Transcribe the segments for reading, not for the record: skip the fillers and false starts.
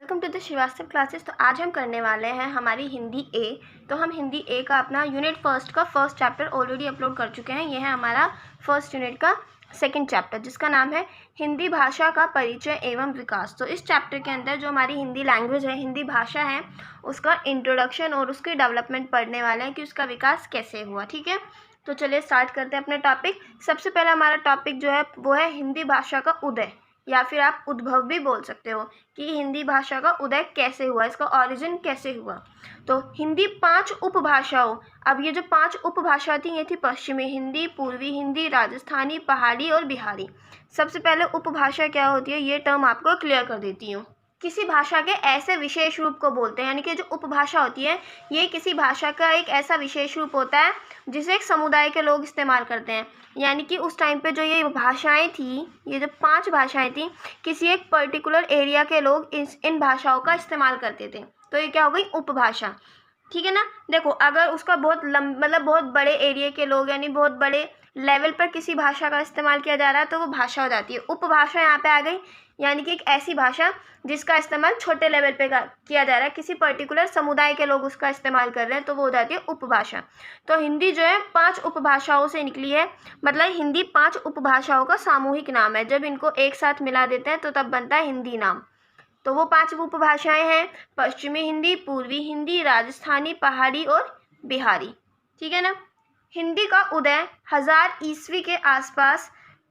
Welcome to the Srivastava classes. तो आज हम करने वाले हैं हमारी हिंदी ए। तो हम हिंदी ए का अपना यूनिट फर्स्ट का फर्स्ट चैप्टर ऑलरेडी अपलोड कर चुके हैं। ये है हमारा फर्स्ट यूनिट का सेकंड चैप्टर, जिसका नाम है हिंदी भाषा का परिचय एवं विकास। तो इस चैप्टर के अंदर जो हमारी हिंदी लैंग्वेज है, हिंदी भाषा है, उसका इंट्रोडक्शन और उसकी डेवलपमेंट पढ़ने वाले हैं कि उसका विकास कैसे हुआ। ठीक है, तो चलिए स्टार्ट करते हैं अपने टॉपिक। सबसे पहला हमारा टॉपिक जो है वो है हिंदी भाषा का उदय, या फिर आप उद्भव भी बोल सकते हो कि हिंदी भाषा का उदय कैसे हुआ, इसका ओरिजिन कैसे हुआ। तो हिंदी 5 उपभाषाओं, अब ये जो 5 उपभाषा थी ये थी पश्चिमी हिंदी, पूर्वी हिंदी, राजस्थानी, पहाड़ी और बिहारी। सबसे पहले उपभाषा क्या होती है ये टर्म आपको क्लियर कर देती हूँ। किसी भाषा के ऐसे विशेष रूप को बोलते हैं, यानी कि जो उपभाषा होती है ये किसी भाषा का एक ऐसा विशेष रूप होता है जिसे एक समुदाय के लोग इस्तेमाल करते हैं। यानी कि उस टाइम पे जो ये भाषाएं थी, ये जो 5 भाषाएं थी, किसी एक पर्टिकुलर एरिया के लोग इन भाषाओं का इस्तेमाल करते थे। तो ये क्या हो गई, उपभाषा। ठीक है ना। देखो, अगर उसका बहुत मतलब बहुत बड़े एरिया के लोग, यानी बहुत बड़े लेवल पर किसी भाषा का इस्तेमाल किया जा रहा है तो वो भाषा हो जाती है। उपभाषा यहाँ पे आ गई, यानी कि एक ऐसी भाषा जिसका इस्तेमाल छोटे लेवल पे किया जा रहा है, किसी पर्टिकुलर समुदाय के लोग उसका इस्तेमाल कर रहे हैं, तो वो हो जाती है उपभाषा। तो हिंदी जो है 5 उपभाषाओं से निकली है, मतलब हिंदी 5 उपभाषाओं का सामूहिक नाम है। जब इनको एक साथ मिला देते हैं तो तब बनता है हिंदी नाम। तो वो 5 उपभाषाएं हैं पश्चिमी हिंदी, पूर्वी हिंदी, राजस्थानी, पहाड़ी और बिहारी। ठीक है ना। हिंदी का उदय 1000 ईस्वी के आसपास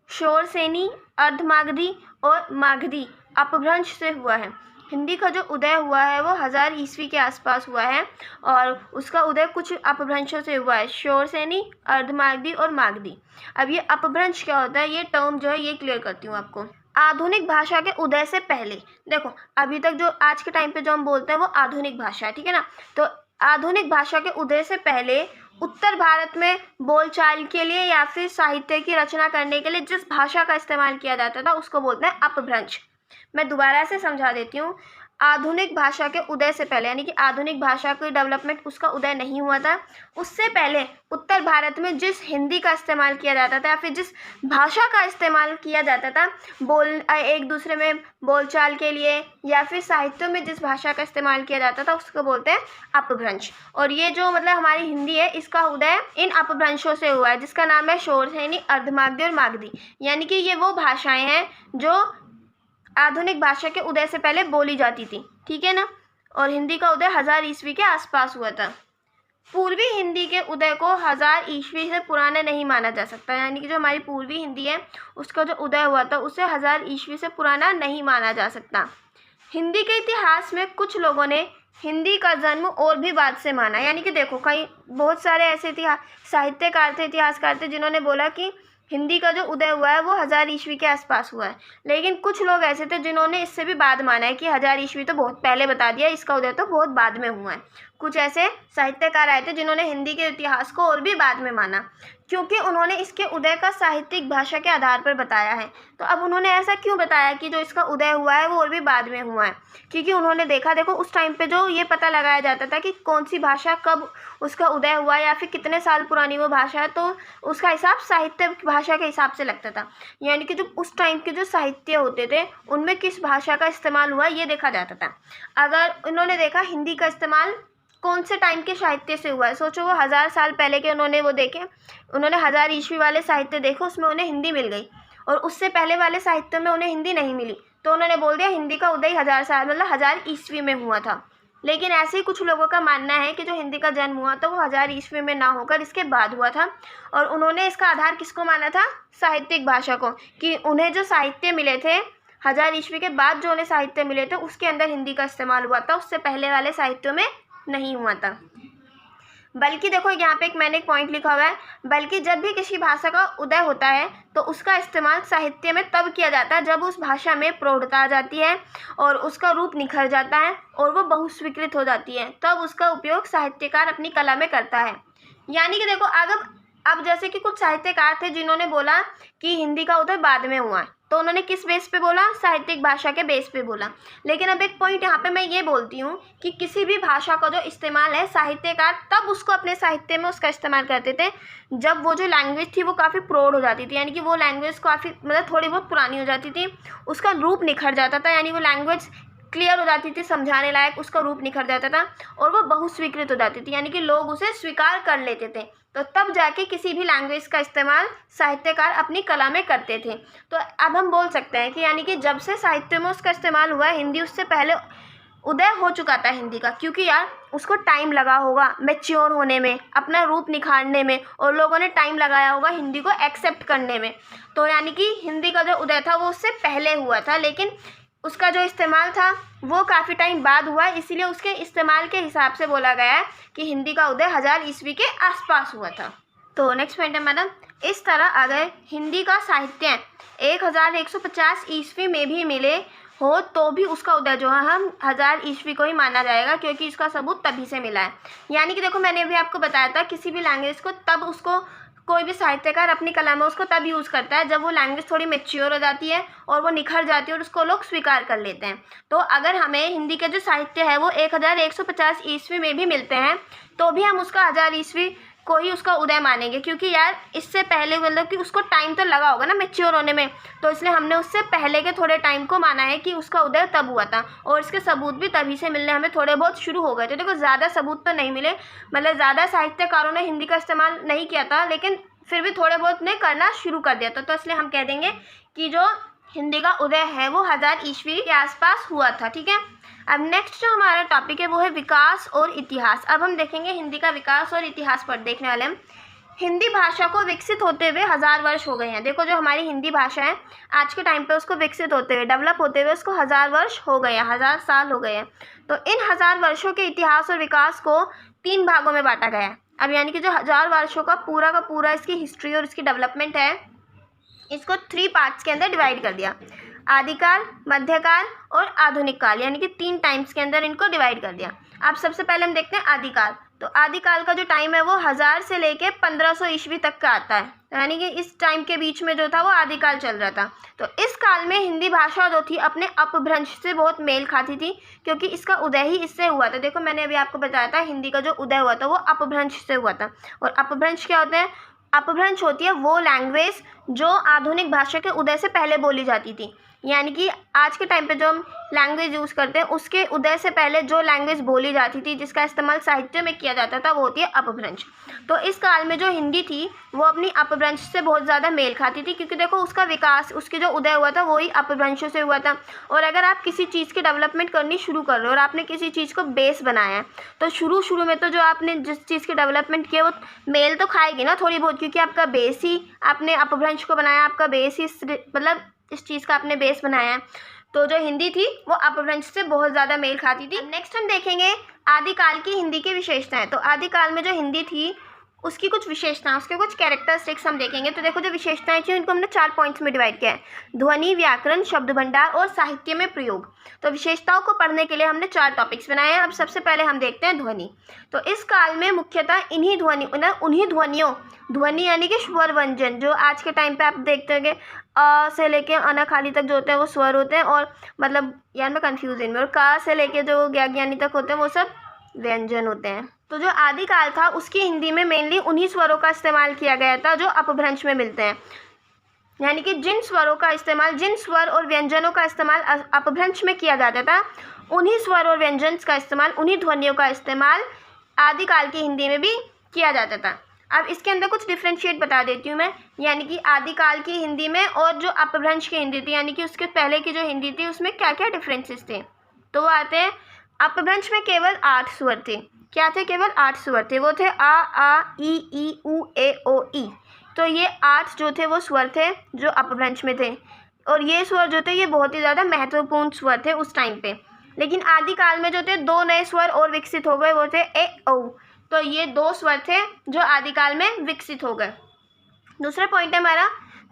शोरसेनी, अर्धमागधी और मागधी अपभ्रंश से हुआ है। हिंदी का जो उदय हुआ है वो 1000 ईस्वी के आसपास हुआ है और उसका उदय कुछ अपभ्रंशों से हुआ है, शोरसेनी, अर्धमागधी और मागधी। अब ये अपभ्रंश क्या होता है, ये टर्म जो है ये क्लियर करती हूँ आपको। आधुनिक भाषा के उदय से पहले, देखो अभी तक जो आज के टाइम पे जो हम बोलते हैं वो आधुनिक भाषा है। ठीक है ना। तो आधुनिक भाषा के उदय से पहले उत्तर भारत में बोलचाल के लिए या फिर साहित्य की रचना करने के लिए जिस भाषा का इस्तेमाल किया जाता था उसको बोलते हैं अपभ्रंश। मैं दोबारा से समझा देती हूँ। आधुनिक भाषा के उदय से पहले, यानी कि आधुनिक भाषा की डेवलपमेंट उसका उदय नहीं हुआ था, उससे पहले उत्तर भारत में जिस हिंदी का इस्तेमाल किया जाता था या फिर जिस भाषा का इस्तेमाल किया जाता था एक दूसरे में बोलचाल के लिए या फिर साहित्य में जिस भाषा का इस्तेमाल किया जाता था उसको बोलते हैं अपभ्रंश। और ये जो मतलब हमारी हिंदी है इसका उदय इन अपभ्रंशों से हुआ है, जिसका नाम है शोरसेनी, अर्धमागधी और मागधी। यानी कि ये वो भाषाएं हैं जो आधुनिक भाषा के उदय से पहले बोली जाती थी। ठीक है ना। और हिंदी का उदय 1000 ईस्वी के आसपास हुआ था। पूर्वी हिंदी के उदय को 1000 ईस्वी से पुराना नहीं माना जा सकता, यानी कि जो हमारी पूर्वी हिंदी है उसका जो उदय हुआ था उसे 1000 ईस्वी से पुराना नहीं माना जा सकता। हिंदी के इतिहास में कुछ लोगों ने हिंदी का जन्म और भी बाद से माना, यानी कि देखो कई बहुत सारे ऐसे साहित्यकार थे, इतिहासकार थे जिन्होंने बोला कि हिंदी का जो उदय हुआ है वो 1000 ईस्वी के आसपास हुआ है। लेकिन कुछ लोग ऐसे थे जिन्होंने इससे भी बाद माना है कि 1000 ईस्वी तो बहुत पहले बता दिया, इसका उदय तो बहुत बाद में हुआ है। कुछ ऐसे साहित्यकार आए थे जिन्होंने हिंदी के इतिहास को और भी बाद में माना, क्योंकि उन्होंने इसके उदय का साहित्यिक भाषा के आधार पर बताया है। तो अब उन्होंने ऐसा क्यों बताया कि जो इसका उदय हुआ है वो और भी बाद में हुआ है, क्योंकि उन्होंने देखा, देखो उस टाइम पे जो ये पता लगाया जाता था कि कौन सी भाषा कब उसका उदय हुआ या फिर कितने साल पुरानी वो भाषा है, तो उसका हिसाब साहित्य भाषा के हिसाब से लगता था। यानी कि जो उस टाइम के जो साहित्य होते थे उनमें किस भाषा का इस्तेमाल हुआ ये देखा जाता था। अगर उन्होंने देखा हिंदी का इस्तेमाल कौन से टाइम के साहित्य से हुआ है, सोचो वो 1000 साल पहले के उन्होंने वो देखे, उन्होंने 1000 ईस्वी वाले साहित्य देखो, उसमें उन्हें हिंदी मिल गई और उससे पहले वाले साहित्य में उन्हें हिंदी नहीं मिली, तो उन्होंने बोल दिया हिंदी का उदय 1000 साल मतलब 1000 ईस्वी में हुआ था। लेकिन ऐसे ही कुछ लोगों का मानना है कि जो हिंदी का जन्म हुआ था वो 1000 ईस्वी में ना होकर इसके बाद हुआ था। और उन्होंने इसका आधार किसको माना था, साहित्यिक भाषा को, कि उन्हें जो साहित्य मिले थे 1000 ईस्वी के बाद जो उन्हें साहित्य मिले थे उसके अंदर हिंदी का इस्तेमाल हुआ था, उससे पहले वाले साहित्यों में नहीं हुआ था। बल्कि देखो यहाँ पे मैंने एक पॉइंट लिखा हुआ है, बल्कि जब भी किसी भाषा का उदय होता है तो उसका इस्तेमाल साहित्य में तब किया जाता है जब उस भाषा में प्रौढ़ता आ जाती है और उसका रूप निखर जाता है और वो बहुस्वीकृत हो जाती है, तब उसका उपयोग साहित्यकार अपनी कला में करता है। यानी कि देखो अब जैसे कि कुछ साहित्यकार थे जिन्होंने बोला कि हिंदी का उदय बाद में हुआ है, तो उन्होंने किस बेस पे बोला, साहित्यिक भाषा के बेस पे बोला। लेकिन अब एक पॉइंट यहाँ पे मैं ये बोलती हूँ कि किसी भी भाषा का जो इस्तेमाल है साहित्यकार तब उसको अपने साहित्य में उसका इस्तेमाल करते थे जब वो जो लैंग्वेज थी वो काफ़ी प्रौढ़ हो जाती थी, यानी कि वो लैंग्वेज काफ़ी मतलब थोड़ी बहुत पुरानी हो जाती थी, उसका रूप निखर जाता था, यानी वो लैंग्वेज क्लियर हो जाती थी, समझाने लायक, उसका रूप निखर जाता था और वो बहुस्वीकृत हो जाती थी, यानी कि लोग उसे स्वीकार कर लेते थे। तो तब जाके किसी भी लैंग्वेज का इस्तेमाल साहित्यकार अपनी कला में करते थे। तो अब हम बोल सकते हैं कि यानी कि जब से साहित्य में उसका इस्तेमाल हुआ है, हिंदी उससे पहले उदय हो चुका था हिंदी का, क्योंकि यार उसको टाइम लगा होगा मैच्योर होने में, अपना रूप निखारने में, और लोगों ने टाइम लगाया होगा हिंदी को एक्सेप्ट करने में। तो यानी कि हिंदी का जो उदय था वो उससे पहले हुआ था, लेकिन उसका जो इस्तेमाल था वो काफ़ी टाइम बाद हुआ, इसीलिए उसके इस्तेमाल के हिसाब से बोला गया है कि हिंदी का उदय 1000 ईस्वी के आसपास हुआ था। तो नेक्स्ट पॉइंट है मैडम, इस तरह अगर हिंदी का साहित्य 1150 ईस्वी में भी मिले हो तो भी उसका उदय जो है हम 1000 ईस्वी को ही माना जाएगा, क्योंकि इसका सबूत तभी से मिला है। यानी कि देखो मैंने अभी आपको बताया था किसी भी लैंग्वेज को तब उसको कोई भी साहित्यकार अपनी कला में उसको तब यूज़ करता है जब वो लैंग्वेज थोड़ी मैच्योर हो जाती है और वो निखर जाती है और उसको लोग स्वीकार कर लेते हैं। तो अगर हमें हिंदी के जो साहित्य है वो 1150 ईस्वी में भी मिलते हैं तो भी हम उसका 1000 ईस्वी को ही उसका उदय मानेंगे, क्योंकि यार इससे पहले मतलब कि उसको टाइम तो लगा होगा ना मैच्योर होने में, तो इसलिए हमने उससे पहले के थोड़े टाइम को माना है कि उसका उदय तब हुआ था, और इसके सबूत भी तभी से मिलने हमें थोड़े बहुत शुरू हो गए थे। देखो ज़्यादा सबूत तो नहीं मिले, मतलब ज़्यादा साहित्यकारों ने हिंदी का इस्तेमाल नहीं किया था, लेकिन फिर भी थोड़े बहुत ने करना शुरू कर दिया था। तो इसलिए हम कह देंगे कि जो हिंदी का उदय है वो 1000 ईस्वी के आसपास हुआ था। ठीक है, अब नेक्स्ट जो हमारा टॉपिक है वो है विकास और इतिहास। अब हम देखेंगे हिंदी का विकास और इतिहास पर देखने वाले हैं। हिंदी भाषा को विकसित होते हुए 1000 वर्ष हो गए हैं। देखो जो हमारी हिंदी भाषा है आज के टाइम पे उसको विकसित होते हुए, डेवलप होते हुए उसको 1000 वर्ष हो गए हैं, 1000 साल हो गए हैं। तो इन 1000 वर्षों के इतिहास और विकास को 3 भागों में बांटा गया है। अब यानी कि जो 1000 वर्षों का पूरा इसकी हिस्ट्री और इसकी डेवलपमेंट है, इसको 3 पार्ट्स के अंदर डिवाइड कर दिया। आदिकाल, मध्यकाल और आधुनिक काल, यानी कि 3 टाइम्स के अंदर इनको डिवाइड कर दिया। अब सबसे पहले हम देखते हैं आदिकाल। तो आदिकाल का जो टाइम है वो 1000 से लेके 1500 ईस्वी तक का आता है, यानी कि इस टाइम के बीच में जो था वो आदिकाल चल रहा था। तो इस काल में हिंदी भाषा जो थी अपने अपभ्रंश से बहुत मेल खाती थी, क्योंकि इसका उदय ही इससे हुआ था। देखो मैंने अभी आपको बताया था हिंदी का जो उदय हुआ था वो अपभ्रंश से हुआ था। और अपभ्रंश क्या होते हैं? अपभ्रंश होती है वो लैंग्वेज जो आधुनिक भाषा के उदय से पहले बोली जाती थी, यानी कि आज के टाइम पे जो हम लैंग्वेज यूज़ करते हैं उसके उदय से पहले जो लैंग्वेज बोली जाती थी, जिसका इस्तेमाल साहित्य में किया जाता था, वो होती है अपभ्रंश। तो इस काल में जो हिंदी थी वो अपनी अपभ्रंश से बहुत ज़्यादा मेल खाती थी, क्योंकि देखो उसका विकास, उसकी जो उदय हुआ था वो ही अपभ्रंशों से हुआ था। और अगर आप किसी चीज़ की डेवलपमेंट करनी शुरू कर रहे हो और आपने किसी चीज़ को बेस बनाया है, तो शुरू में तो जो आपने जिस चीज़ की डेवलपमेंट की है वो मेल तो खाएगी ना थोड़ी बहुत, क्योंकि आपका बेस ही, आपने अपभ्रंश को बनाया, आपका बेस ही मतलब इस चीज़ का आपने बेस बनाया है। तो जो हिंदी थी वो अपभ्रंश से बहुत ज़्यादा मेल खाती थी। नेक्स्ट हम देखेंगे आदिकाल की हिंदी की विशेषताएं। तो आदिकाल में जो हिंदी थी उसकी कुछ विशेषताएं, उसके कुछ कैरेक्टरिस्टिक्स हम देखेंगे। तो देखो जो विशेषताएं थी उनको हमने 4 पॉइंट्स में डिवाइड किया है: ध्वनि, व्याकरण, शब्द भंडार और साहित्य में प्रयोग। तो विशेषताओं को पढ़ने के लिए हमने 4 टॉपिक्स बनाए हैं। अब सबसे पहले हम देखते हैं ध्वनि। तो इस काल में मुख्यतः उन्हीं ध्वनियों, ध्वनि यानी कि स्वर व्यंजन, जो आज के टाइम पे आप देखते होंगे अ से लेके अनाखाली तक जो होते हैं वो स्वर होते हैं, और मतलब यार मैं कंफ्यूज इनमें, और का से लेके जो ज्ञानी तक होते हैं वो सब व्यंजन होते हैं। तो जो आदिकाल था उसकी हिंदी में मेनली उन्हीं स्वरों का इस्तेमाल किया गया था जो अपभ्रंश में मिलते हैं, यानी कि जिन स्वरों का इस्तेमाल, जिन स्वर और व्यंजनों का इस्तेमाल अपभ्रंश में किया जाता था, उन्हीं स्वर और व्यंजन का इस्तेमाल, उन्हीं ध्वनियों का इस्तेमाल आदिकाल की हिंदी में भी किया जाता था। अब इसके अंदर कुछ डिफ्रेंशिएट बता देती हूँ मैं, यानी कि आदिकाल की हिंदी में और जो अपभ्रंश की हिंदी थी, यानी कि उसके पहले की जो हिंदी थी उसमें क्या क्या डिफरेंसेस थे। तो वो आते हैं, अपभ्रंश में केवल 8 स्वर थे। क्या थे? केवल 8 स्वर थे। वो थे आ ई उ ए ओ ई। तो ये 8 जो थे वो स्वर थे जो अपभ्रंश में थे, और ये स्वर जो थे ये बहुत ही ज़्यादा महत्वपूर्ण स्वर थे उस टाइम पे। लेकिन आदिकाल में जो थे 2 नए स्वर और विकसित हो गए, वो थे ए ओ। तो ये 2 स्वर थे जो आदिकाल में विकसित हो गए। दूसरा पॉइंट है हमारा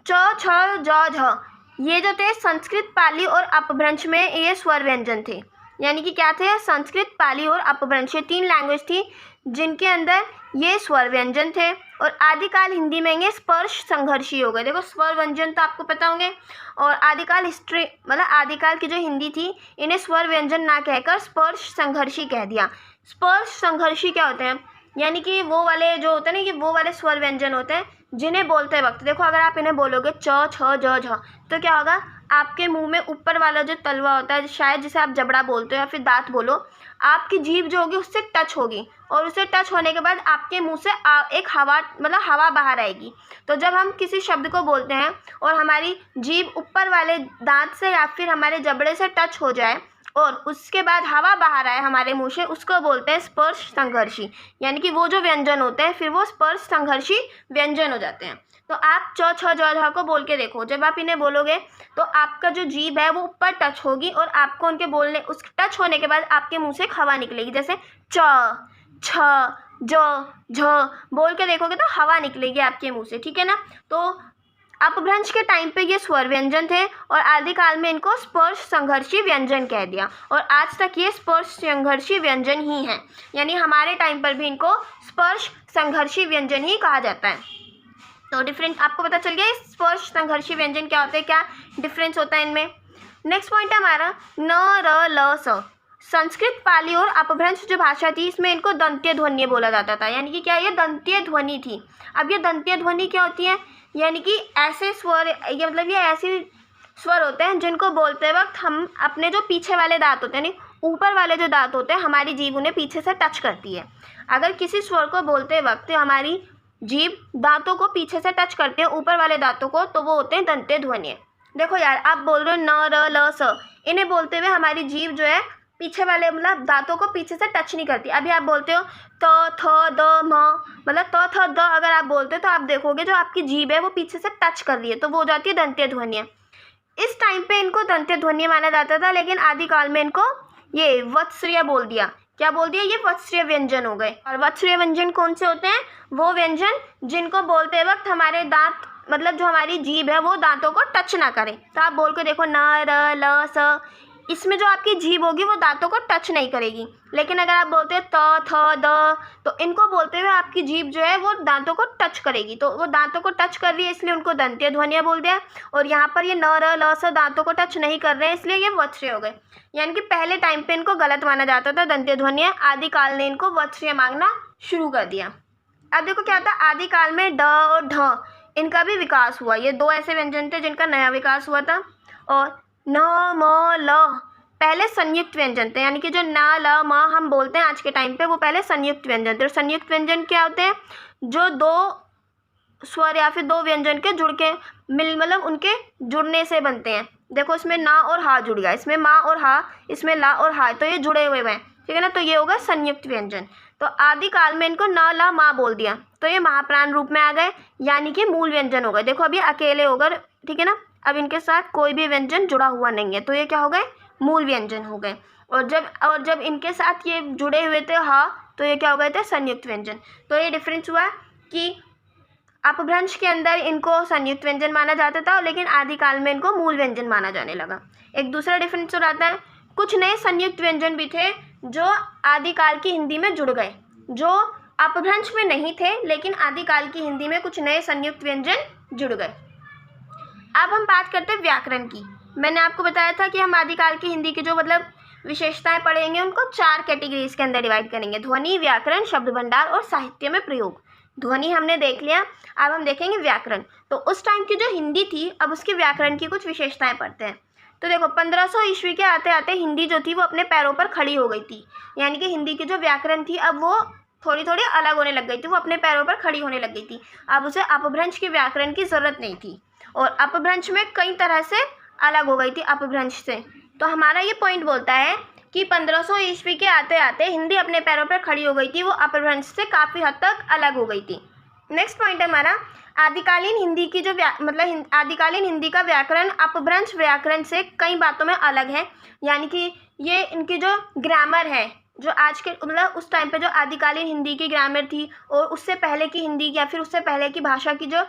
च छ ज झ। ये जो थे संस्कृत, पाली और अपभ्रंश में ये स्वर व्यंजन थे, यानी कि क्या थे? संस्कृत, पाली और अपभ्रंश, 3 लैंग्वेज थी जिनके अंदर ये स्वर व्यंजन थे। और आदिकाल हिंदी में ये स्पर्श संघर्षी हो गए। देखो स्वर व्यंजन तो आपको पता होंगे, और आदिकाल हिस्ट्री मतलब आदिकाल की जो हिंदी थी इन्हें स्वर व्यंजन ना कहकर स्पर्श संघर्षी कह दिया। स्पर्श संघर्षी क्या होते हैं? यानी कि वो वाले जो होते हैं ना, कि वो वाले स्वर व्यंजन होते हैं जिन्हें बोलते वक्त, देखो अगर आप इन्हें बोलोगे च छ ज झ, तो क्या होगा? आपके मुंह में ऊपर वाला जो तलवा होता है, शायद जिसे आप जबड़ा बोलते हो या फिर दांत बोलो, आपकी जीभ जो होगी उससे टच होगी और उससे टच होने के बाद आपके मुंह से एक हवा मतलब हवा बाहर आएगी। तो जब हम किसी शब्द को बोलते हैं और हमारी जीभ ऊपर वाले दांत से या फिर हमारे जबड़े से टच हो जाए और उसके बाद हवा बाहर आए हमारे मुंह से, उसको बोलते हैं स्पर्श संघर्षी। यानी कि वो जो व्यंजन होते हैं फिर वो स्पर्श संघर्षी व्यंजन हो जाते हैं। तो आप च छ ज झ को बोल के देखो, जब आप इन्हें बोलोगे तो आपका जो जीभ है वो ऊपर टच होगी और आपको उनके बोलने उस टच होने के बाद आपके मुंह से एक हवा निकलेगी। जैसे च छ ज झ बोल के देखोगे तो हवा निकलेगी आपके मुंह से, ठीक है ना। तो अपभ्रंश के टाइम पे ये स्वर व्यंजन थे और आदिकाल में इनको स्पर्श संघर्षी व्यंजन कह दिया और आज तक ये स्पर्श संघर्षी व्यंजन ही हैं। यानी हमारे टाइम पर भी इनको स्पर्श संघर्षी व्यंजन ही कहा जाता है। तो डिफरेंट आपको पता चल गया स्पर्श संघर्षी व्यंजन क्या होते हैं, क्या डिफरेंस होता है इनमें। नेक्स्ट पॉइंट है हमारा न र ल स। संस्कृत, पाली और अपभ्रंश जो भाषा थी इसमें इनको दंत्य ध्वनि बोला जाता था। यानी कि क्या ये दंत्य ध्वनि थी। अब ये दंत्य ध्वनि क्या होती है, यानी कि ऐसे स्वर, ये मतलब ये ऐसे स्वर होते हैं जिनको बोलते वक्त हम अपने जो पीछे वाले दांत होते हैं, यानी ऊपर वाले जो दांत होते हैं, हमारी जीभ उन्हें पीछे से टच करती है। अगर किसी स्वर को बोलते वक्त हमारी जीभ दांतों को पीछे से टच करते हैं, ऊपर वाले दांतों को, तो वो होते हैं दंत्य ध्वनि। देखो यार, आप बोल रहे हो न र ल स, इन्हें बोलते हुए हमारी जीभ जो है पीछे वाले मतलब दांतों को पीछे से टच नहीं करती। अभी आप बोलते हो त थ द म, मतलब त थ द अगर आप बोलते हो तो आप देखोगे जो आपकी जीभ है वो पीछे से टच कर रही है, तो वो हो जाती है दंत्य ध्वनि। इस टाइम पे इनको दंत्य ध्वनि माना जाता था, लेकिन आदिकाल में इनको ये वत्सरीय बोल दिया। क्या बोल दिया, ये वत्सरीय व्यंजन हो गए। और वत्सरीय व्यंजन कौन से होते हैं, वो व्यंजन जिनको बोलते वक्त हमारे दांत मतलब जो हमारी जीभ है वो दांतों को टच ना करे। तो आप बोल के देखो न र ल स, इसमें जो आपकी जीभ होगी वो दांतों को टच नहीं करेगी। लेकिन अगर आप बोलते हो त थ द, तो इनको बोलते हुए आपकी जीभ जो है वो दांतों को टच करेगी, तो वो दांतों को टच कर रही है इसलिए उनको दंत्य ध्वनियाँ बोल दिया। और यहाँ पर ये न र ल स दांतों को टच नहीं कर रहे हैं इसलिए ये वत्सरीय हो गए। यानी कि पहले टाइम पे इनको गलत माना जाता था दंत्य ध्वनियाँ, आदिकाल ने इनको वत्सरीय मांगना शुरू कर दिया। अब देखो क्या होता है, आदिकाल में ड और ढ इनका भी विकास हुआ। ये दो ऐसे व्यंजन थे जिनका नया विकास हुआ था। और न म ल पहले संयुक्त व्यंजन थे, यानी कि जो न ल म हम बोलते हैं आज के टाइम पे वो पहले संयुक्त व्यंजन थे। और संयुक्त व्यंजन क्या होते हैं, जो दो स्वर या फिर दो व्यंजन के जुड़ के मतलब उनके जुड़ने से बनते हैं। देखो इसमें ना और हा जुड़ गया, इसमें माँ और हा, इसमें ला और हा, तो ये जुड़े हुए हैं, ठीक है ना। तो ये होगा संयुक्त व्यंजन। तो आदिकाल में इनको न ला मा बोल दिया तो ये महाप्राण रूप में आ गए, यानी कि मूल व्यंजन हो गए। देखो अभी अकेले हो गए, ठीक है ना, अब इनके साथ कोई भी व्यंजन जुड़ा हुआ नहीं है, तो ये क्या हो गए, मूल व्यंजन हो गए। और जब इनके साथ ये जुड़े हुए थे हा, तो ये क्या हो गए थे, संयुक्त व्यंजन। तो ये डिफरेंस हुआ कि अपभ्रंश के अंदर इनको संयुक्त व्यंजन माना जाता था, लेकिन आदिकाल में इनको मूल व्यंजन माना जाने लगा। एक दूसरा डिफरेंस हो आता है, कुछ नए संयुक्त व्यंजन भी थे जो आदिकाल की हिंदी में जुड़ गए, जो अपभ्रंश में नहीं थे, लेकिन आदिकाल की हिंदी में कुछ नए संयुक्त व्यंजन जुड़ गए। अब हम बात करते हैं व्याकरण की। मैंने आपको बताया था कि हम आदिकाल की हिंदी की जो मतलब विशेषताएं पढ़ेंगे उनको 4 कैटेगरीज के अंदर डिवाइड करेंगे: ध्वनि, व्याकरण, शब्द भंडार और साहित्य में प्रयोग। ध्वनि हमने देख लिया, अब हम देखेंगे व्याकरण। तो उस टाइम की जो हिंदी थी, अब उसके व्याकरण की कुछ विशेषताएं पढ़ते हैं। तो देखो 1500 ईस्वी के आते आते हिंदी जो थी वो अपने पैरों पर खड़ी हो गई थी, यानी कि हिंदी की जो व्याकरण थी अब वो थोड़ी थोड़ी अलग होने लग गई थी, वो अपने पैरों पर खड़ी होने लग गई थी। अब उसे अपभ्रंश के व्याकरण की ज़रूरत नहीं थी और अपभ्रंश में कई तरह से अलग हो गई थी अपभ्रंश से। तो हमारा ये पॉइंट बोलता है कि 1500 ईस्वी के आते आते हिंदी अपने पैरों पर खड़ी हो गई थी, वो अपभ्रंश से काफ़ी हद तक अलग हो गई थी। नेक्स्ट पॉइंट है हमारा, आदिकालीन हिंदी की जो आदिकालीन हिंदी का व्याकरण अपभ्रंश व्याकरण से कई बातों में अलग है। यानी कि ये इनकी जो ग्रामर है, जो आज के मतलब उस टाइम पे जो आदिकालीन हिंदी की ग्रामर थी और उससे पहले की हिंदी या फिर उससे पहले की भाषा की जो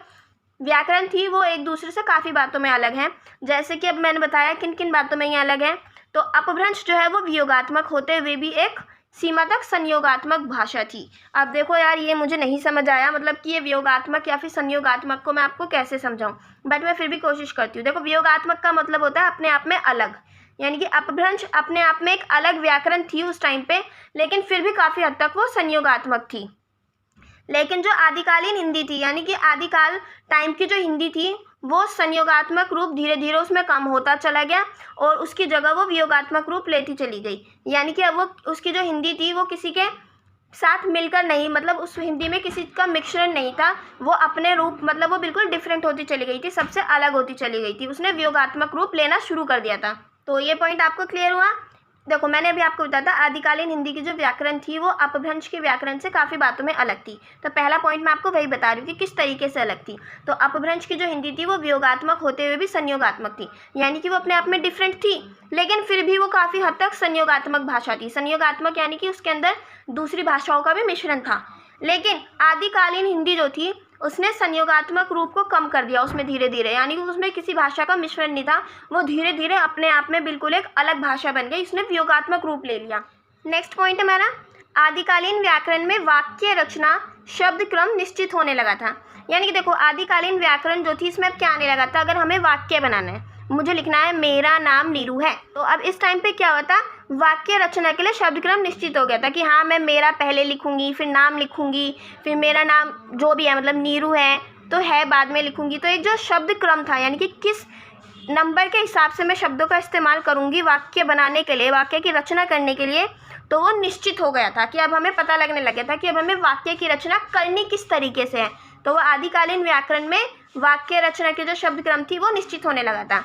व्याकरण थी, वो एक दूसरे से काफ़ी बातों में अलग हैं। जैसे कि अब मैंने बताया किन किन बातों में ये अलग है। तो अपभ्रंश जो है वो वियोगात्मक होते हुए भी एक सीमा तक संयोगात्मक भाषा थी। अब देखो यार, ये मुझे नहीं समझ आया मतलब कि ये वियोगात्मक या फिर संयोगात्मक को मैं आपको कैसे समझाऊं, बट मैं फिर भी कोशिश करती हूँ। देखो वियोगात्मक का मतलब होता है अपने आप में अलग, यानी कि अपभ्रंश अपने आप में एक अलग व्याकरण थी उस टाइम पे, लेकिन फिर भी काफ़ी हद तक वो संयोगात्मक थी। लेकिन जो आदिकालीन हिंदी थी यानी कि आदिकाल टाइम की जो हिंदी थी वो संयोगात्मक रूप धीरे धीरे उसमें कम होता चला गया और उसकी जगह वो वियोगात्मक रूप लेती चली गई। यानी कि अब वो उसकी जो हिंदी थी वो किसी के साथ मिलकर नहीं, मतलब उस हिंदी में किसी का मिश्रण नहीं था, वो अपने रूप मतलब वो बिल्कुल डिफरेंट होती चली गई थी, सबसे अलग होती चली गई थी, उसने वियोगात्मक रूप लेना शुरू कर दिया था। तो ये पॉइंट आपको क्लियर हुआ। देखो मैंने अभी आपको बताया था आदिकालीन हिंदी की जो व्याकरण थी वो अपभ्रंश के व्याकरण से काफ़ी बातों में अलग थी। तो पहला पॉइंट मैं आपको वही बता रही हूँ कि किस तरीके से अलग थी। तो अपभ्रंश की जो हिंदी थी वो वियोगात्मक होते हुए भी संयोगात्मक थी, यानी कि वो अपने आप में डिफरेंट थी लेकिन फिर भी वो काफ़ी हद तक संयोगात्मक भाषा थी। संयोगात्मक यानी कि उसके अंदर दूसरी भाषाओं का भी मिश्रण था। लेकिन आदिकालीन हिंदी जो थी उसने संयोगात्मक रूप को कम कर दिया उसमें धीरे धीरे, यानी कि उसमें किसी भाषा का मिश्रण नहीं था, वो धीरे धीरे अपने आप में बिल्कुल एक अलग भाषा बन गई, उसने वियोगात्मक रूप ले लिया। नेक्स्ट पॉइंट है हमारा, आदिकालीन व्याकरण में वाक्य रचना शब्द क्रम निश्चित होने लगा था। यानी कि देखो आदिकालीन व्याकरण जो थी इसमें अब क्या आने लगा था, अगर हमें वाक्य बनाना है, मुझे लिखना है मेरा नाम नीरू है, तो अब इस टाइम पे क्या होता, वाक्य रचना के लिए शब्द क्रम निश्चित हो गया था कि हाँ मैं मेरा पहले लिखूंगी, फिर नाम लिखूंगी, फिर मेरा नाम जो भी है मतलब नीरू है तो है बाद में लिखूंगी। तो एक जो शब्द क्रम था यानी कि किस नंबर के हिसाब से मैं शब्दों का इस्तेमाल करूंगी वाक्य बनाने के लिए, वाक्य की रचना करने के लिए, तो वो निश्चित हो गया था कि अब हमें पता लगने लग गया था कि अब हमें वाक्य की रचना करनी किस तरीके से है। तो वो आदिकालीन व्याकरण में वाक्य रचना के जो शब्द क्रम थी वो निश्चित होने लगा था।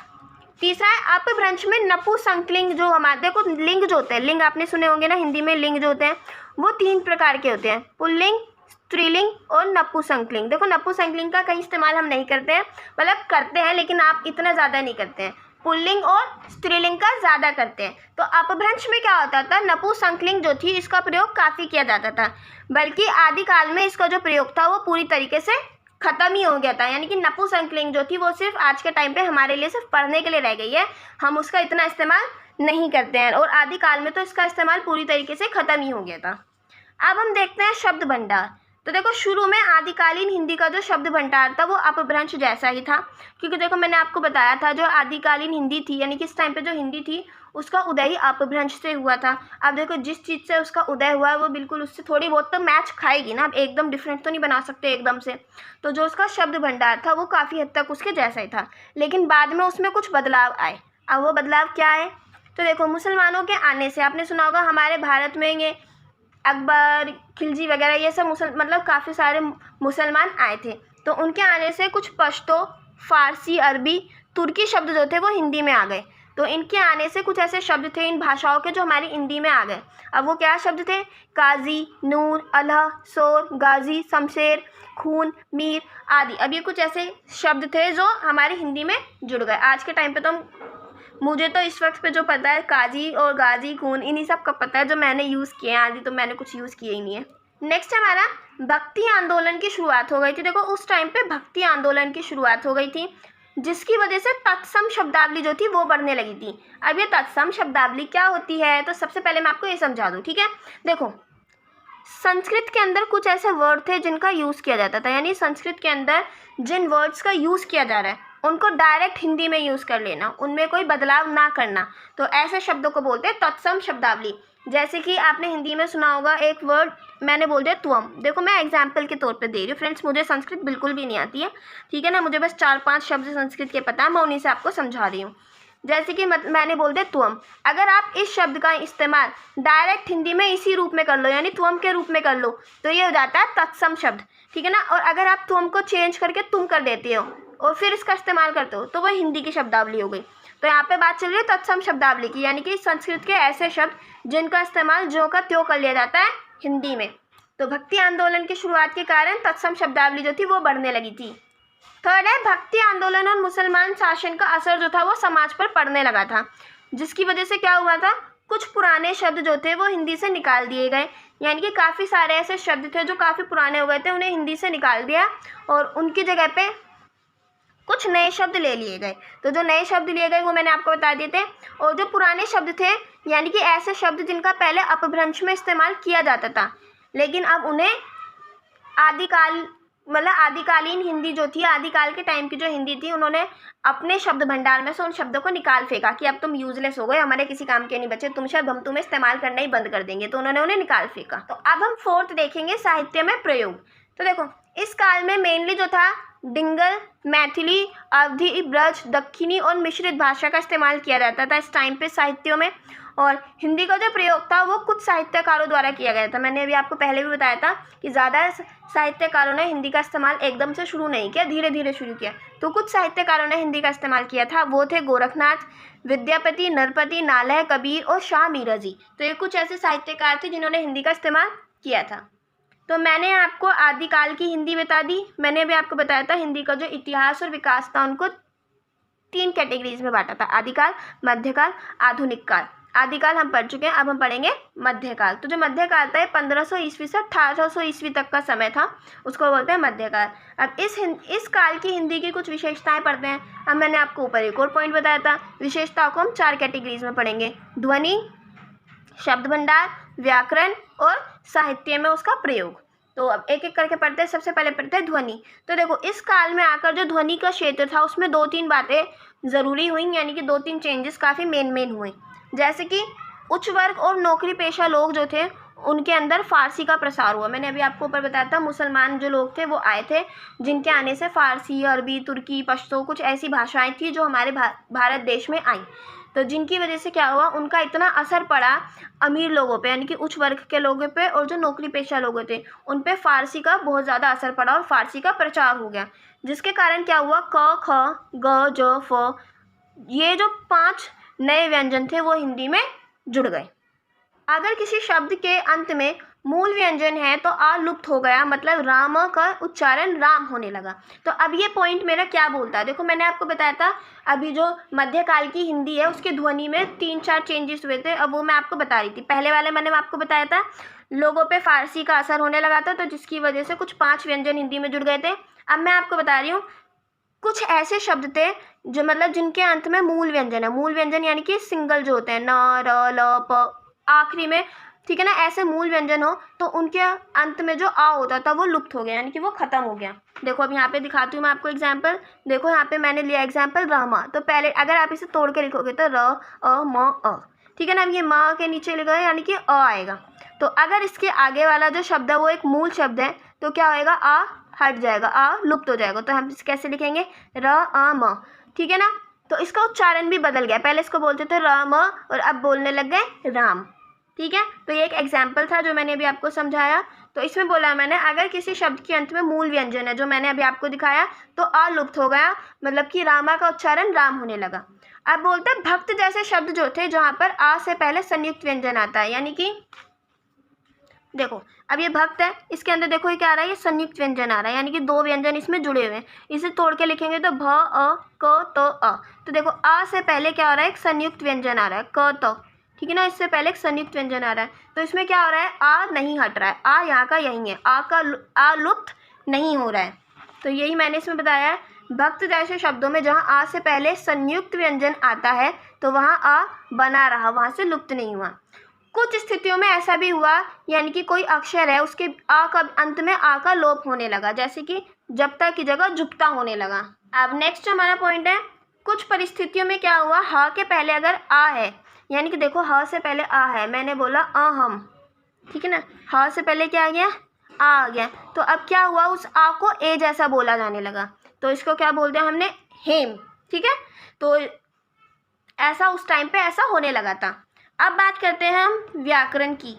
तीसरा है अपभ्रंश में नपुंसकलिंग, जो हमारे देखो लिंग जो होते हैं, लिंग आपने सुने होंगे ना हिंदी में, लिंग जो होते हैं वो 3 प्रकार के होते हैं, पुल्लिंग, स्त्रीलिंग और नपुंसकलिंग। देखो नपुंसकलिंग का कहीं इस्तेमाल हम नहीं करते हैं, मतलब करते हैं लेकिन आप इतना ज़्यादा नहीं करते हैं, पुल्लिंग और स्त्रीलिंग का ज़्यादा करते हैं। तो अपभ्रंश में क्या होता था, नपुंसकलिंग जो थी इसका प्रयोग काफ़ी किया जाता था, बल्कि आदिकाल में इसका जो प्रयोग था वो पूरी तरीके से ख़त्म ही हो गया था। यानी कि नपुंसकलिंग जो थी वो सिर्फ आज के टाइम पे हमारे लिए सिर्फ पढ़ने के लिए रह गई है, हम उसका इतना इस्तेमाल नहीं करते हैं, और आदिकाल में तो इसका इस्तेमाल पूरी तरीके से ख़त्म ही हो गया था। अब हम देखते हैं शब्द भंडार। तो देखो शुरू में आदिकालीन हिंदी का जो शब्द भंडार था वो अपभ्रंश जैसा ही था, क्योंकि देखो मैंने आपको बताया था जो आदिकालीन हिंदी थी यानी कि इस टाइम पे जो हिंदी थी उसका उदय ही अपभ्रंश से हुआ था। अब देखो जिस चीज़ से उसका उदय हुआ है वो बिल्कुल उससे थोड़ी बहुत तो मैच खाएगी ना, अब एकदम डिफरेंट तो नहीं बना सकते एकदम से। तो जो उसका शब्द भंडार था वो काफ़ी हद तक उसके जैसा ही था, लेकिन बाद में उसमें कुछ बदलाव आए। अब वो बदलाव क्या है, तो देखो मुसलमानों के आने से, आपने सुना होगा हमारे भारत में ये अकबर, खिलजी वगैरह ये सब मतलब काफ़ी सारे मुसलमान आए थे, तो उनके आने से कुछ पश्तो, फ़ारसी, अरबी, तुर्की शब्द जो थे वो हिंदी में आ गए। तो इनके आने से कुछ ऐसे शब्द थे इन भाषाओं के जो हमारी हिंदी में आ गए। अब वो क्या शब्द थे, काजी, नूर, अल्लाह, सोर, गाजी, शमशेर, खून, मीर आदि। अब ये कुछ ऐसे शब्द थे जो हमारी हिंदी में जुड़ गए। आज के टाइम पे तो मुझे तो इस वक्त पे जो पता है काजी और गाजी, खून, इन्हीं सब का पता है, जो मैंने यूज़ किए हैं, आदि तो मैंने कुछ यूज़ किए ही नहीं है। नेक्स्ट हमारा भक्ति आंदोलन की शुरुआत हो गई थी। देखो उस टाइम पे भक्ति आंदोलन की शुरुआत हो गई थी जिसकी वजह से तत्सम शब्दावली जो थी वो बढ़ने लगी थी। अब ये तत्सम शब्दावली क्या होती है, तो सबसे पहले मैं आपको ये समझा दूँ, ठीक है। देखो संस्कृत के अंदर कुछ ऐसे वर्ड थे जिनका यूज़ किया जाता था, यानी संस्कृत के अंदर जिन वर्ड्स का यूज़ किया जा रहा है उनको डायरेक्ट हिंदी में यूज़ कर लेना, उनमें कोई बदलाव ना करना, तो ऐसे शब्दों को बोलते हैं तत्सम शब्दावली। जैसे कि आपने हिंदी में सुना होगा एक वर्ड मैंने बोल दिया तुम। देखो मैं एग्जाम्पल के तौर पे दे रही हूँ फ्रेंड्स, मुझे संस्कृत बिल्कुल भी नहीं आती है, ठीक है ना, मुझे बस 4-5 शब्द संस्कृत के पता है, मैं उन्हीं से आपको समझा रही हूँ। जैसे कि मैंने बोल दिया तुम, अगर आप इस शब्द का इस्तेमाल डायरेक्ट हिंदी में इसी रूप में कर लो, यानी तुम के रूप में कर लो, तो ये हो जाता है तत्सम शब्द, ठीक है ना। और अगर आप तुम को चेंज करके तुम कर देते हो और फिर इसका इस्तेमाल करते हो तो वह हिंदी की शब्दावली हो गई। तो यहाँ पे बात चल रही है तत्सम शब्दावली की, यानी कि संस्कृत के ऐसे शब्द जिनका इस्तेमाल ज्यों का त्यों कर लिया जाता है हिंदी में। तो भक्ति आंदोलन की शुरुआत के कारण तत्सम शब्दावली जो थी वो बढ़ने लगी थी। थर्ड है भक्ति आंदोलन और मुसलमान शासन का असर जो था वो समाज पर पड़ने लगा था, जिसकी वजह से क्या हुआ था, कुछ पुराने शब्द जो थे वो हिंदी से निकाल दिए गए, यानी कि काफ़ी सारे ऐसे शब्द थे जो काफ़ी पुराने हो गए थे, उन्हें हिंदी से निकाल दिया और उनकी जगह पे कुछ नए शब्द ले लिए गए। तो जो नए शब्द लिए गए वो मैंने आपको बता दिए थे, और जो पुराने शब्द थे यानी कि ऐसे शब्द जिनका पहले अपभ्रंश में इस्तेमाल किया जाता था, लेकिन अब उन्हें आदिकालीन हिंदी जो थी, आदिकाल के टाइम की जो हिंदी थी, उन्होंने अपने शब्द भंडार में से उन शब्दों को निकाल फेंका कि अब तुम यूजलेस हो गए, हमारे किसी काम के नहीं बचे, तुम शब्द हम तुम्हें इस्तेमाल करना ही बंद कर देंगे, तो उन्होंने उन्हें निकाल फेंका। तो अब हम फोर्थ देखेंगे साहित्य में प्रयोग। तो देखो इस काल में मेनली जो था डिंगल, मैथिली, अवधी, ब्रज, दक्षिणी और मिश्रित भाषा का इस्तेमाल किया जाता था इस टाइम पे साहित्यों में। और हिंदी का जो प्रयोग था वो कुछ साहित्यकारों द्वारा किया गया था। मैंने अभी आपको पहले भी बताया था कि ज़्यादा साहित्यकारों ने हिंदी का इस्तेमाल एकदम से शुरू नहीं किया, धीरे धीरे शुरू किया। तो कुछ साहित्यकारों ने हिंदी का इस्तेमाल किया था, वो थे गोरखनाथ, विद्यापति, नरपति, नालह, कबीर और शाह मीराजी। तो ये कुछ ऐसे साहित्यकार थे जिन्होंने हिंदी का इस्तेमाल किया था। तो मैंने आपको आदिकाल की हिंदी बता दी। मैंने अभी आपको बताया था हिंदी का जो इतिहास और विकास था उनको 3 कैटेगरीज में बांटा था, आदिकाल, मध्यकाल, आधुनिक काल। आदिकाल हम पढ़ चुके हैं, अब हम पढ़ेंगे मध्यकाल। तो जो मध्यकाल था 1500 ईस्वी से 1800 ईस्वी तक का समय था, उसको बोलते हैं मध्यकाल। अब इस काल की हिंदी की कुछ विशेषताएं पढ़ते हैं। अब मैंने आपको ऊपर एक और पॉइंट बताया था, विशेषताओं को हम 4 कैटेगरीज में पढ़ेंगे, ध्वनि, शब्द भंडार, व्याकरण और साहित्य में उसका प्रयोग। तो अब एक एक करके पढ़ते हैं। सबसे पहले पढ़ते हैं ध्वनि। तो देखो इस काल में आकर जो ध्वनि का क्षेत्र था उसमें 2-3 बातें ज़रूरी हुई, यानी कि 2-3 चेंजेस काफ़ी मेन हुए। जैसे कि उच्च वर्ग और नौकरी पेशा लोग जो थे उनके अंदर फ़ारसी का प्रसार हुआ। मैंने अभी आपको ऊपर बताया था मुसलमान जो लोग थे वो आए थे, जिनके आने से फ़ारसी, अरबी, तुर्की, पश्तो कुछ ऐसी भाषाएं थी जो हमारे भारत देश में आई। तो जिनकी वजह से क्या हुआ, उनका इतना असर पड़ा अमीर लोगों पे, यानी कि उच्च वर्ग के लोगों पे, और जो नौकरी पेशा लोग थे उन पे फ़ारसी का बहुत ज़्यादा असर पड़ा और फ़ारसी का प्रचार हो गया। जिसके कारण क्या हुआ, क, ख, ग, ज, फ, ये जो 5 नए व्यंजन थे वो हिंदी में जुड़ गए। अगर किसी शब्द के अंत में मूल व्यंजन है तो आ लुप्त हो गया, मतलब राम का उच्चारण राम होने लगा। तो अब ये पॉइंट मेरा क्या बोलता है, देखो मैंने आपको बताया था अभी जो मध्यकाल की हिंदी है उसकी ध्वनि में 3-4 चेंजेस हुए थे। अब वो मैं आपको बता रही थी। पहले वाले मैंने आपको बताया था लोगों पे फारसी का असर होने लगा था, तो जिसकी वजह से कुछ 5 व्यंजन हिंदी में जुड़ गए थे। अब मैं आपको बता रही हूँ कुछ ऐसे शब्द थे जो मतलब जिनके अंत में मूल व्यंजन है। मूल व्यंजन यानी कि सिंगल जो होते हैं, न, र, ल, प, आखिरी में, ठीक है ना, ऐसे मूल व्यंजन हो तो उनके अंत में जो आ होता था वो लुप्त हो गया, यानी कि वो खत्म हो गया। देखो अब यहाँ पे दिखाती हूँ मैं आपको एग्जाम्पल। देखो यहाँ पे मैंने लिया एग्जाम्पल रहमा। तो पहले अगर आप इसे तोड़ के लिखोगे तो र, अ, म, अ, ठीक है ना। अब ये म के नीचे लिखा है यानी कि अ आएगा। तो अगर इसके आगे वाला जो शब्द है वो एक मूल शब्द है तो क्या होएगा, आ हट जाएगा, आ लुप्त हो जाएगा। तो हम इसे कैसे लिखेंगे, र, अ, म, ठीक है ना। तो इसका उच्चारण भी बदल गया, पहले इसको बोलते थे राम और अब बोलने लग गए राम, ठीक है। तो ये एक एग्जाम्पल था जो मैंने अभी आपको समझाया। तो इसमें बोला मैंने अगर किसी शब्द के अंत में मूल व्यंजन है जो मैंने अभी आपको दिखाया तो आ लुप्त हो गया, मतलब कि रामा का उच्चारण राम होने लगा। अब बोलते हैं भक्त जैसे शब्द जो थे जहाँ पर आ से पहले संयुक्त व्यंजन आता है, यानी कि देखो अब ये भक्त है, इसके अंदर देखो ये क्या आ रहा है, ये संयुक्त व्यंजन आ रहा है, यानी कि 2 व्यंजन इसमें जुड़े हुए हैं। इसे तोड़ के लिखेंगे तो भ, अ, क, त, अ। तो देखो आ से पहले क्या हो रहा है, एक संयुक्त व्यंजन आ रहा है, क, त, ठीक है ना। इससे पहले एक संयुक्त व्यंजन आ रहा है, तो इसमें क्या हो रहा है, आ नहीं हट रहा है, आ यहाँ का यही है, आ लुप्त नहीं हो रहा है। तो यही मैंने इसमें बताया है। भक्त जैसे शब्दों में जहाँ आ से पहले संयुक्त व्यंजन आता है तो वहाँ आ बना रहा, वहाँ से लुप्त नहीं हुआ। कुछ स्थितियों में ऐसा भी हुआ, यानी कि कोई अक्षर है उसके आ का अंत में आ का लोप होने लगा, जैसे कि जप्ता की जगह जुप्ता होने लगा। अब नेक्स्ट हमारा पॉइंट है, कुछ परिस्थितियों में क्या हुआ, हा के पहले अगर आ है, यानी कि देखो हा से पहले आ है, मैंने बोला अहम, ठीक है ना, हा से पहले क्या आ गया, आ गया। तो अब क्या हुआ, उस आ को ए जैसा बोला जाने लगा, तो इसको क्या बोलते हैं हमने, हेम, ठीक है। तो ऐसा उस टाइम पे ऐसा होने लगा था। अब बात करते हैं हम व्याकरण की।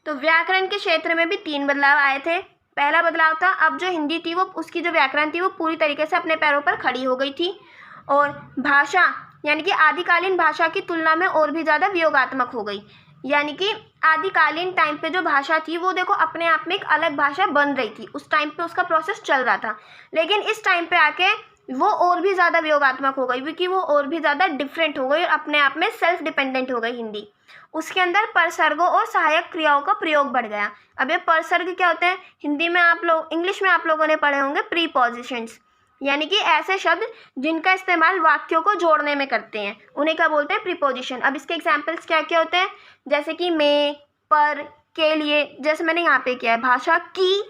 तो व्याकरण के क्षेत्र में भी 3 बदलाव आए थे। पहला बदलाव था अब जो हिंदी थी वो उसकी जो व्याकरण थी वो पूरी तरीके से अपने पैरों पर खड़ी हो गई थी, और भाषा यानी कि आदिकालीन भाषा की तुलना में और भी ज़्यादा वियोगात्मक हो गई। यानी कि आदिकालीन टाइम पे जो भाषा थी वो देखो अपने आप में एक अलग भाषा बन रही थी, उस टाइम पे उसका प्रोसेस चल रहा था। लेकिन इस टाइम पे आके वो और भी ज़्यादा वियोगात्मक हो गई, क्योंकि वो और भी ज़्यादा डिफरेंट हो गई और अपने आप में सेल्फ डिपेंडेंट हो गई हिंदी। उसके अंदर परसर्गों और सहायक क्रियाओं का प्रयोग बढ़ गया। अब ये परसर्ग क्या होते हैं, हिंदी में आप लोग, इंग्लिश में आप लोगों ने पढ़े होंगे प्रीपोजिशंस, यानी कि ऐसे शब्द जिनका इस्तेमाल वाक्यों को जोड़ने में करते हैं, उन्हें क्या बोलते हैं, प्रीपोजिशन। अब इसके एग्जाम्पल्स क्या क्या होते हैं, जैसे कि में, पर, के लिए, जैसे मैंने यहाँ पे किया है, भाषा की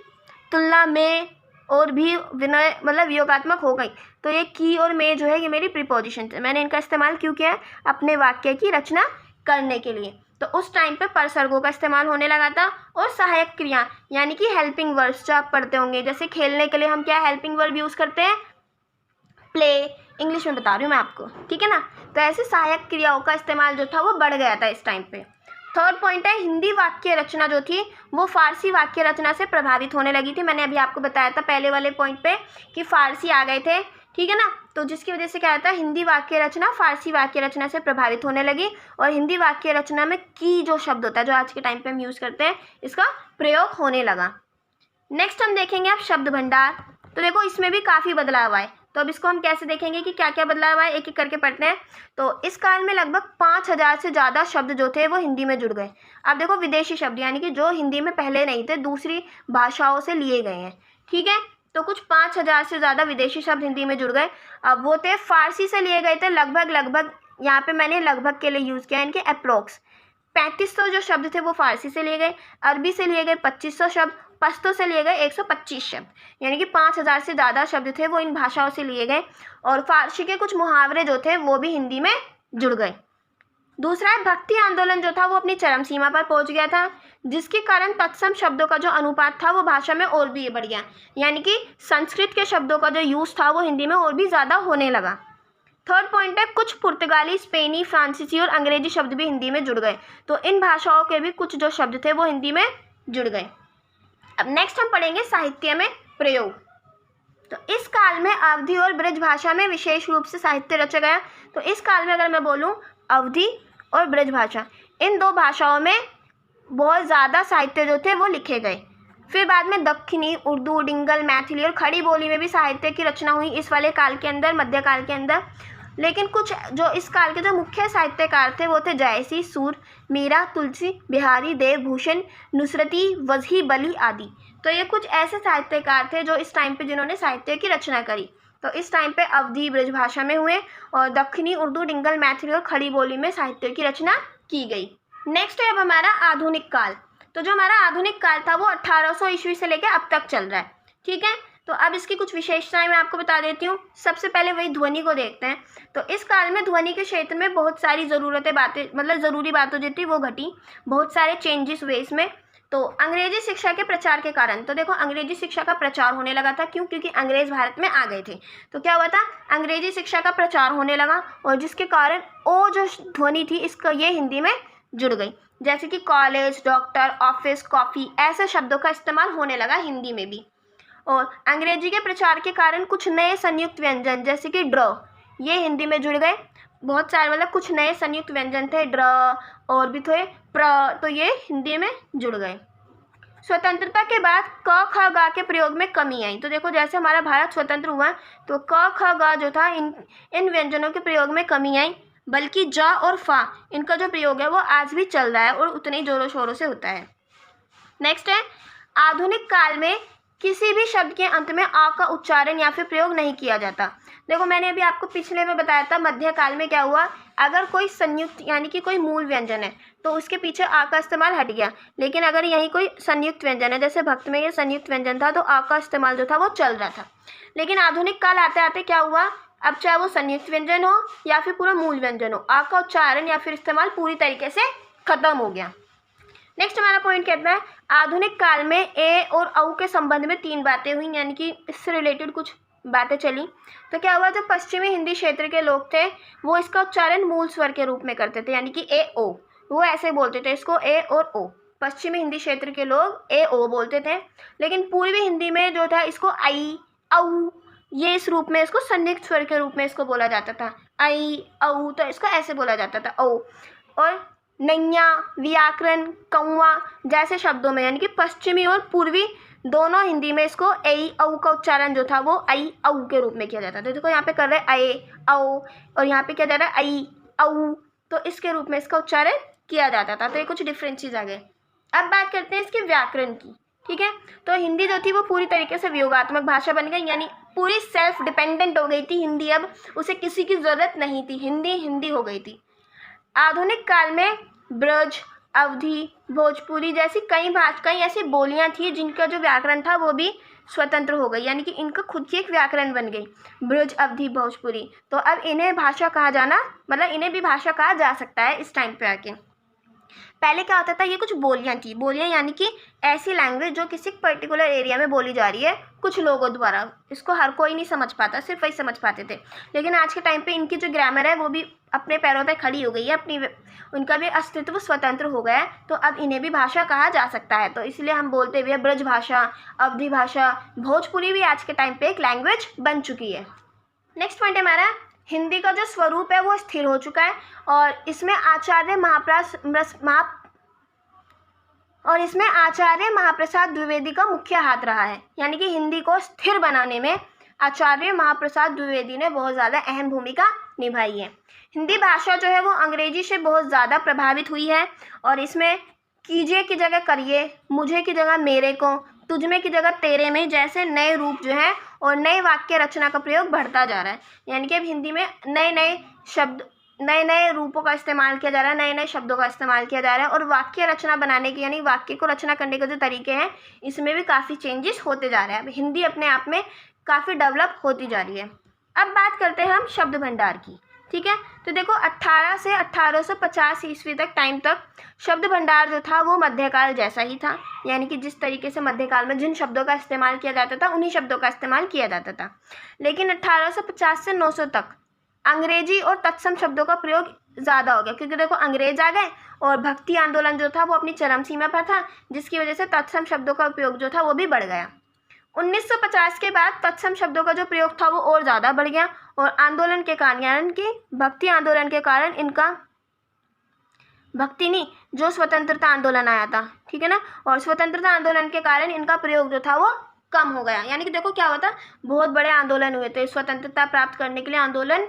तुलना में और भी विनय मतलब वियोगात्मक हो गई। तो ये की और में जो है ये मेरी प्रीपोजिशन है, मैंने इनका इस्तेमाल क्यों किया है, अपने वाक्य की रचना करने के लिए। तो उस टाइम पे परसर्गों का इस्तेमाल होने लगा था। और सहायक क्रिया यानी कि हेल्पिंग वर्ड्स जो आप पढ़ते होंगे, जैसे खेलने के लिए हम क्या हेल्पिंग वर्ब यूज़ करते हैं, प्ले, इंग्लिश में बता रही हूँ मैं आपको, ठीक है ना। तो ऐसे सहायक क्रियाओं का इस्तेमाल जो था वो बढ़ गया था इस टाइम पे। थर्ड पॉइंट है हिंदी वाक्य रचना जो थी वो फारसी वाक्य रचना से प्रभावित होने लगी थी। मैंने अभी आपको बताया था पहले वाले पॉइंट पे कि फारसी आ गए थे, ठीक है ना। तो जिसकी वजह से क्या होता है, हिंदी वाक्य रचना फारसी वाक्य रचना से प्रभावित होने लगी और हिंदी वाक्य रचना में की जो शब्द होता है जो आज के टाइम पे हम यूज़ करते हैं, इसका प्रयोग होने लगा। नेक्स्ट हम देखेंगे अब शब्द भंडार। तो देखो इसमें भी काफ़ी बदलाव आए। तो अब इसको हम कैसे देखेंगे कि क्या क्या बदलाव आए, एक एक करके पढ़ते हैं। तो इस काल में लगभग 5000 से ज़्यादा शब्द जो थे वो हिंदी में जुड़ गए। अब देखो विदेशी शब्द यानी कि जो हिंदी में पहले नहीं थे, दूसरी भाषाओं से लिए गए हैं, ठीक है। तो कुछ 5000 से ज़्यादा विदेशी शब्द हिंदी में जुड़ गए। अब वो थे फारसी से लिए गए थे लगभग, यहाँ पे मैंने लगभग के लिए यूज़ किया, इनके अप्रोक्स 3500 जो शब्द थे वो फारसी से लिए गए, अरबी से लिए गए 2500 शब्द, पश्तो से लिए गए 125 शब्द, यानी कि 5000 से ज़्यादा शब्द थे वो इन भाषाओं से लिए गए। और फारसी के कुछ मुहावरे जो थे वो भी हिंदी में जुड़ गए। दूसरा है भक्ति आंदोलन जो था वो अपनी चरम सीमा पर पहुंच गया था, जिसके कारण तत्सम शब्दों का जो अनुपात था वो भाषा में और भी बढ़ गया, यानी कि संस्कृत के शब्दों का जो यूज़ था वो हिंदी में और भी ज़्यादा होने लगा। थर्ड पॉइंट है कुछ पुर्तगाली, स्पेनी, फ्रांसीसी और अंग्रेजी शब्द भी हिंदी में जुड़ गए। तो इन भाषाओं के भी कुछ जो शब्द थे वो हिंदी में जुड़ गए। अब नेक्स्ट हम पढ़ेंगे साहित्य में प्रयोग। तो इस काल में अवधी और ब्रज भाषा में विशेष रूप से साहित्य रचा गया। तो इस काल में अगर मैं बोलूँ अवधी और ब्रज भाषा, इन दो भाषाओं में बहुत ज़्यादा साहित्य जो थे वो लिखे गए। फिर बाद में दक्षिणी, उर्दू, डिंगल, मैथिली और खड़ी बोली में भी साहित्य की रचना हुई इस वाले काल के अंदर, मध्यकाल के अंदर। लेकिन कुछ जो इस काल के जो मुख्य साहित्यकार थे वो थे जयसी, सूर, मीरा, तुलसी, बिहारी, देवभूषण, नुसरती, वजही, बली आदि। तो ये कुछ ऐसे साहित्यकार थे जो इस टाइम पे जिन्होंने साहित्य की रचना करी। तो इस टाइम पे अवधी ब्रज भाषा में हुए और दक्षिणी, उर्दू, डिंगल, मैथिली और खड़ी बोली में साहित्य की रचना की गई। नेक्स्ट है अब हमारा आधुनिक काल। तो जो हमारा आधुनिक काल था वो 1800 ईस्वी से लेकर अब तक चल रहा है, ठीक है। तो अब इसकी कुछ विशेषताएं मैं आपको बता देती हूँ। सबसे पहले वही ध्वनि को देखते हैं। तो इस काल में ध्वनि के क्षेत्र में बहुत सारी ज़रूरी बातें जो थी वो घटी, बहुत सारे चेंजेस हुए इसमें। तो अंग्रेजी शिक्षा के प्रचार के कारण, तो देखो अंग्रेजी शिक्षा का प्रचार होने लगा था, क्यों, क्योंकि अंग्रेज भारत में आ गए थे। तो क्या हुआ था, अंग्रेजी शिक्षा का प्रचार होने लगा और जिसके कारण वो जो ध्वनि थी इसका ये हिंदी में जुड़ गई। जैसे कि कॉलेज, डॉक्टर, ऑफिस, कॉफ़ी, ऐसे शब्दों का इस्तेमाल होने लगा हिंदी में भी। और अंग्रेजी के प्रचार के कारण कुछ नए संयुक्त व्यंजन जैसे कि ड्र, ये हिंदी में जुड़ गए। बहुत सारे मतलब कुछ नए संयुक्त व्यंजन थे, ड्र और भी थे प्र, तो ये हिंदी में जुड़ गए। स्वतंत्रता के बाद क ख ग के प्रयोग में कमी आई। तो देखो जैसे हमारा भारत स्वतंत्र हुआ तो क ख ग जो था इन व्यंजनों के प्रयोग में कमी आई, बल्कि ज और फा इनका जो प्रयोग है वो आज भी चल रहा है और उतने ही जोरों शोरों से होता है। नेक्स्ट है आधुनिक काल में किसी भी शब्द के अंत में आ का उच्चारण या फिर प्रयोग नहीं किया जाता। देखो मैंने अभी आपको पिछले में बताया था मध्यकाल में क्या हुआ, अगर कोई संयुक्त यानी कि कोई मूल व्यंजन है तो उसके पीछे आ का इस्तेमाल हट गया, लेकिन अगर यहीं कोई संयुक्त व्यंजन है, जैसे भक्त में ये संयुक्त व्यंजन था तो आ का इस्तेमाल जो था वो चल रहा था। लेकिन आधुनिक काल आते आते क्या हुआ, अब चाहे वो संयुक्त व्यंजन हो या फिर पूरा मूल व्यंजन हो, आ का उच्चारण या फिर इस्तेमाल पूरी तरीके से खत्म हो गया। नेक्स्ट हमारा पॉइंट कहता है आधुनिक काल में ए और औ के संबंध में 3 बातें हुई, यानी कि इससे रिलेटेड कुछ बातें चली। तो क्या हुआ, जो पश्चिमी हिंदी क्षेत्र के लोग थे वो इसका उच्चारण मूल स्वर के रूप में करते थे, यानी कि ए ओ, वो ऐसे बोलते थे इसको ए और ओ। पश्चिमी हिंदी क्षेत्र के लोग ए ओ बोलते थे, लेकिन पूर्वी हिंदी में जो था इसको आई औ, ये इस रूप में इसको संयुक्त स्वर के रूप में इसको बोला जाता था, आई औ, तो इसको ऐसे बोला जाता था ओ। और नैया, व्याकरण, कौवा जैसे शब्दों में, यानी कि पश्चिमी और पूर्वी दोनों हिंदी में इसको ऐ औ का उच्चारण जो था वो आई औ के रूप में किया जाता था। देखो यहाँ पे कर रहे हैं ऐ औ और यहाँ पे क्या जा रहा है आई औ, तो इसके रूप में इसका उच्चारण किया जाता था। तो ये कुछ डिफरेंसेस आ गए। अब बात करते हैं इसके व्याकरण की, ठीक है। तो हिंदी जो थी वो पूरी तरीके से वियोगात्मक भाषा बन गई, यानी पूरी सेल्फ डिपेंडेंट हो गई थी हिंदी, अब उसे किसी की ज़रूरत नहीं थी, हिंदी हो गई थी। आधुनिक काल में ब्रज, अवधी, भोजपुरी जैसी कई ऐसी बोलियां थी जिनका जो व्याकरण था वो भी स्वतंत्र हो गई, यानी कि इनका खुद की एक व्याकरण बन गई, ब्रज, अवधी, भोजपुरी। तो अब इन्हें भाषा कहा जाना, मतलब इन्हें भी भाषा कहा जा सकता है इस टाइम पे आके। पहले क्या होता था, ये कुछ बोलियाँ थी। बोलियाँ यानी कि ऐसी लैंग्वेज जो किसी पर्टिकुलर एरिया में बोली जा रही है कुछ लोगों द्वारा, इसको हर कोई नहीं समझ पाता, सिर्फ वही समझ पाते थे। लेकिन आज के टाइम पे इनकी जो ग्रामर है वो भी अपने पैरों पे खड़ी हो गई है, उनका भी अस्तित्व स्वतंत्र हो गया है, तो अब इन्हें भी भाषा कहा जा सकता है। तो इसलिए हम बोलते हुए ब्रज भाषा, अवधी भाषा, भोजपुरी भी आज के टाइम पे एक लैंग्वेज बन चुकी है। नेक्स्ट पॉइंट है हमारा, हिंदी का जो स्वरूप है वो स्थिर हो चुका है और इसमें आचार्य महाप्रसाद द्विवेदी का मुख्य हाथ रहा है। यानी कि हिंदी को स्थिर बनाने में आचार्य महाप्रसाद द्विवेदी ने बहुत ज़्यादा अहम भूमिका निभाई है। हिंदी भाषा जो है वो अंग्रेजी से बहुत ज़्यादा प्रभावित हुई है और इसमें कीजिए की जगह करिए, मुझे की जगह मेरे को, तुझ में की जगह तेरे में जैसे नए रूप जो है और नए वाक्य रचना का प्रयोग बढ़ता जा रहा है। यानी कि अब हिंदी में नए नए शब्द, नए नए रूपों का इस्तेमाल किया जा रहा है, नए नए शब्दों का इस्तेमाल किया जा रहा है और वाक्य रचना बनाने की, यानी वाक्य को रचना करने के जो तरीके हैं इसमें भी काफ़ी चेंजेस होते जा रहे हैं। अब हिंदी अपने आप में काफ़ी डेवलप होती जा रही है। अब बात करते हैं हम शब्द भंडार की, ठीक है। तो देखो 18 से 1850 ईस्वी तक टाइम तक शब्द भंडार जो था वो मध्यकाल जैसा ही था। यानी कि जिस तरीके से मध्यकाल में जिन शब्दों का इस्तेमाल किया जाता था उन्हीं शब्दों का इस्तेमाल किया जाता था। लेकिन 1850 से 900 तक अंग्रेजी और तत्सम शब्दों का प्रयोग ज़्यादा हो गया, क्योंकि देखो अंग्रेज आ गए और भक्ति आंदोलन जो था वो अपनी चरम सीमा पर था, जिसकी वजह से तत्सम शब्दों का उपयोग जो था वो भी बढ़ गया। 1950 के बाद तत्सम शब्दों का जो प्रयोग था वो और ज़्यादा बढ़ गया और आंदोलन के कारण, यानी कि भक्ति आंदोलन के कारण इनका, भक्ति नहीं, जो स्वतंत्रता आंदोलन आया था, ठीक है ना, और स्वतंत्रता आंदोलन के कारण इनका प्रयोग जो था वो कम हो गया। यानी कि देखो क्या हुआ था, बहुत बड़े आंदोलन हुए थे, स्वतंत्रता प्राप्त करने के लिए आंदोलन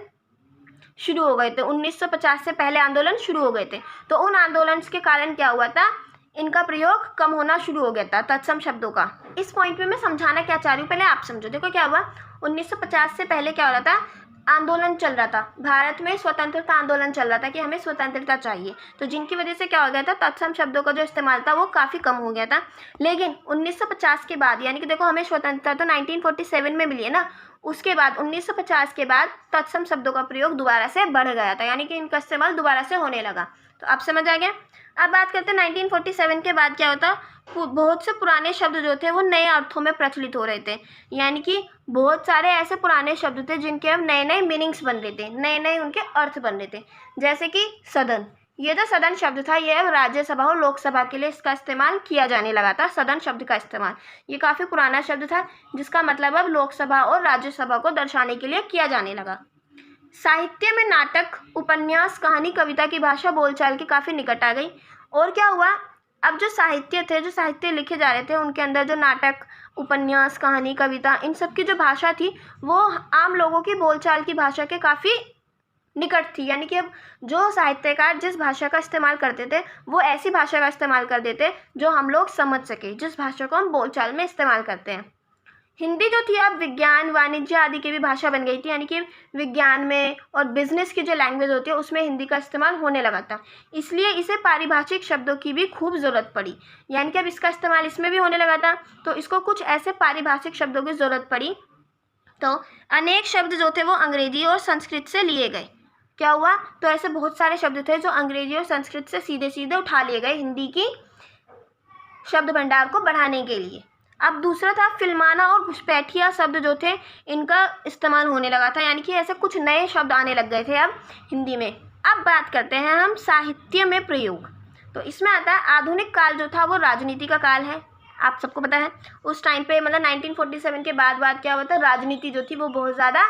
शुरू हो गए थे। 1950 से पहले आंदोलन शुरू हो गए थे, तो उन आंदोलन के कारण क्या हुआ था, इनका प्रयोग कम होना शुरू हो गया था तत्सम शब्दों का। इस पॉइंट पे मैं समझाना क्या चाह रही हूँ, पहले आप समझो। देखो क्या हुआ, 1950 से पहले क्या हो रहा था, आंदोलन चल रहा था, भारत में स्वतंत्रता आंदोलन चल रहा था कि हमें स्वतंत्रता चाहिए, तो जिनकी वजह से क्या हो गया था, तत्सम शब्दों का जो इस्तेमाल था वो काफ़ी कम हो गया था। लेकिन 1950 के बाद, यानी कि देखो हमें स्वतंत्रता तो 1947 में मिली है ना, उसके बाद 1950 के बाद तत्सम शब्दों का प्रयोग दोबारा से बढ़ गया था, यानी कि इनका इस्तेमाल दोबारा से होने लगा। तो अब समझ आ गया। अब बात करते हैं 1947 के बाद क्या होता, बहुत से पुराने शब्द जो थे वो नए अर्थों में प्रचलित हो रहे थे। यानी कि बहुत सारे ऐसे पुराने शब्द थे जिनके अब नए नए मीनिंग्स बन रहे थे, नए नए उनके अर्थ बन रहे थे। जैसे कि सदन, ये जो सदन शब्द था ये अब राज्यसभा और लोकसभा के लिए इसका इस्तेमाल किया जाने लगा था। सदन शब्द का इस्तेमाल, ये काफ़ी पुराना शब्द था जिसका मतलब अब लोकसभा और राज्यसभा को दर्शाने के लिए किया जाने लगा। साहित्य में नाटक, उपन्यास, कहानी, कविता की भाषा बोलचाल के काफ़ी निकट आ गई। और क्या हुआ, अब जो साहित्य लिखे जा रहे थे उनके अंदर जो नाटक, उपन्यास, कहानी, कविता, इन सब की जो भाषा थी वो आम लोगों की बोलचाल की भाषा के काफ़ी निकट थी। यानी कि अब जो साहित्यकार जिस भाषा का इस्तेमाल करते थे वो ऐसी भाषा का इस्तेमाल कर देते जो हम लोग समझ सके, जिस भाषा को हम बोलचाल में इस्तेमाल करते हैं। हिंदी जो थी अब विज्ञान, वाणिज्य आदि की भी भाषा बन गई थी। यानी कि विज्ञान में और बिजनेस की जो लैंग्वेज होती है उसमें हिंदी का इस्तेमाल होने लगा था, इसलिए इसे पारिभाषिक शब्दों की भी खूब ज़रूरत पड़ी। यानी कि अब इसका इस्तेमाल इसमें भी होने लगा था, तो इसको कुछ ऐसे पारिभाषिक शब्दों की ज़रूरत पड़ी। तो अनेक शब्द जो थे वो अंग्रेजी और संस्कृत से लिए गए। क्या हुआ, तो ऐसे बहुत सारे शब्द थे जो अंग्रेजी और संस्कृत से सीधे सीधे उठा लिए गए हिंदी की शब्द भंडार को बढ़ाने के लिए। अब दूसरा था फिल्माना और घुसपैठिया शब्द जो थे इनका इस्तेमाल होने लगा था। यानी कि ऐसे कुछ नए शब्द आने लग गए थे अब हिंदी में। अब बात करते हैं हम साहित्य में प्रयोग। तो इसमें आता है आधुनिक काल जो था वो राजनीति का काल है। आप सबको पता है उस टाइम पे मतलब 1947 के बाद क्या हुआ था, राजनीति जो थी वो बहुत ज़्यादा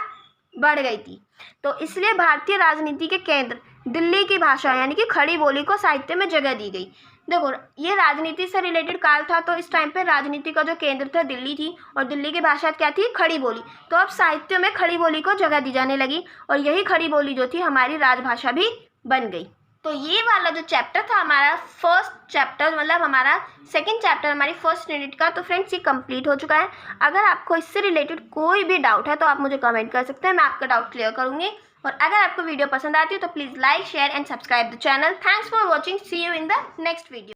बढ़ गई थी। तो इसलिए भारतीय राजनीति के केंद्र दिल्ली की भाषा यानी कि खड़ी बोली को साहित्य में जगह दी गई। देखो ये राजनीति से रिलेटेड काल था, तो इस टाइम पे राजनीति का जो केंद्र था दिल्ली थी और दिल्ली की भाषा क्या थी, खड़ी बोली। तो अब साहित्य में खड़ी बोली को जगह दी जाने लगी और यही खड़ी बोली जो थी हमारी राजभाषा भी बन गई। तो ये वाला जो चैप्टर था हमारा फर्स्ट चैप्टर, मतलब हमारा सेकंड चैप्टर हमारी फर्स्ट यूनिट का, तो फ्रेंड्स ये कंप्लीट हो चुका है। अगर आपको इससे रिलेटेड कोई भी डाउट है तो आप मुझे कमेंट कर सकते हैं, मैं आपका डाउट क्लियर करूँगी। और अगर आपको वीडियो पसंद आती है तो please like, share and subscribe the channel. Thanks for watching, see you in the next video.